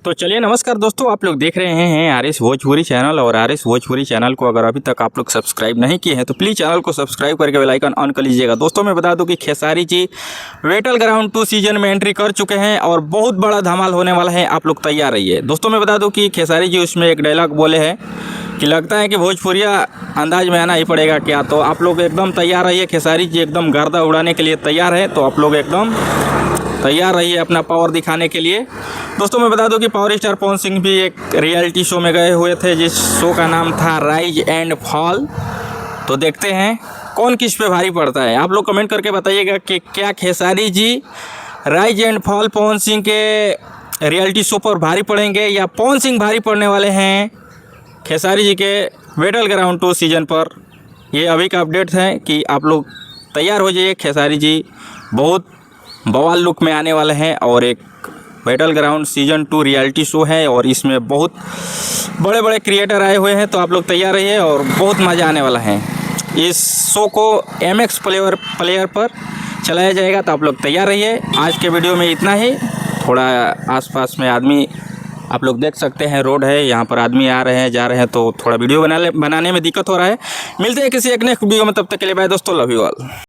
तो चलिए नमस्कार दोस्तों, आप लोग देख रहे हैं आर.एस. भोजपुरी चैनल। और आर.एस. भोजपुरी चैनल को अगर अभी तक आप लोग सब्सक्राइब नहीं किए हैं तो प्लीज़ चैनल को सब्सक्राइब करके बेल आइकन ऑन कर लीजिएगा। दोस्तों मैं बता दूं कि Khesari ji battle ground 2 season में एंट्री कर चुके हैं और बहुत बड़ा धमाल होने वाला है, आप लोग तैयार रहिए। दोस्तों मैं बता दूँ कि खेसारी जी उसमें एक डायलॉग बोले हैं कि लगता है कि भोजपुरिया अंदाज में आना ही पड़ेगा क्या, तो आप लोग एकदम तैयार रहिए। खेसारी जी एकदम गर्दा उड़ाने के लिए तैयार है, तो आप लोग एकदम तैयार रहिए अपना पावर दिखाने के लिए। दोस्तों मैं बता दूं कि पावर स्टार पवन सिंह भी एक रियलिटी शो में गए हुए थे, जिस शो का नाम था राइज एंड फॉल। तो देखते हैं कौन किस पे भारी पड़ता है। आप लोग कमेंट करके बताइएगा कि क्या Khesari ji rise and fall Pawan Singh के रियलिटी शो पर भारी पड़ेंगे या पवन सिंह भारी पड़ने वाले हैं खेसारी जी के बैटल ग्राउंड 2 सीजन पर। ये अभी का अपडेट है कि आप लोग तैयार हो जाइए। खेसारी जी बहुत बवाल लुक में आने वाले हैं और एक battle ground season 2 reality show है और इसमें बहुत बड़े बड़े क्रिएटर आए हुए हैं, तो आप लोग तैयार रहिए और बहुत मज़ा आने वाला है। इस शो को MX प्लेयर पर चलाया जाएगा, तो आप लोग तैयार रहिए। आज के वीडियो में इतना ही। थोड़ा आसपास में आदमी आप लोग देख सकते हैं, रोड है, यहाँ पर आदमी आ रहे हैं जा रहे हैं, तो थोड़ा वीडियो बनाने में दिक्कत हो रहा है। मिलते हैं किसी एक नेक्स्ट वीडियो में, तब तक के लिए बाय दोस्तों, लव यू ऑल।